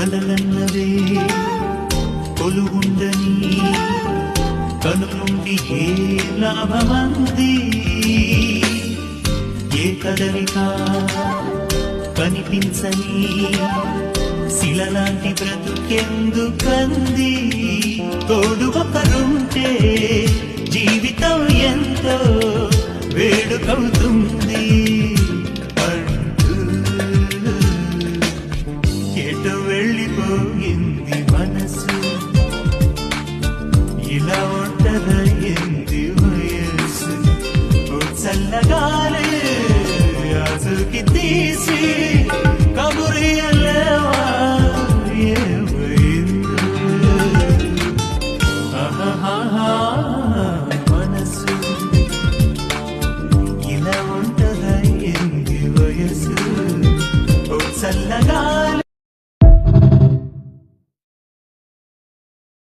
కలలన్నవే కొలువుండని కను నుండి ఏ లాభమంది ఏ కదలిక కనిపించని శిలలాంటి బ్రతుకెందుకంది తోడు ఒకరుంటే జీవితం ఎంతో వేడుకవుతుంది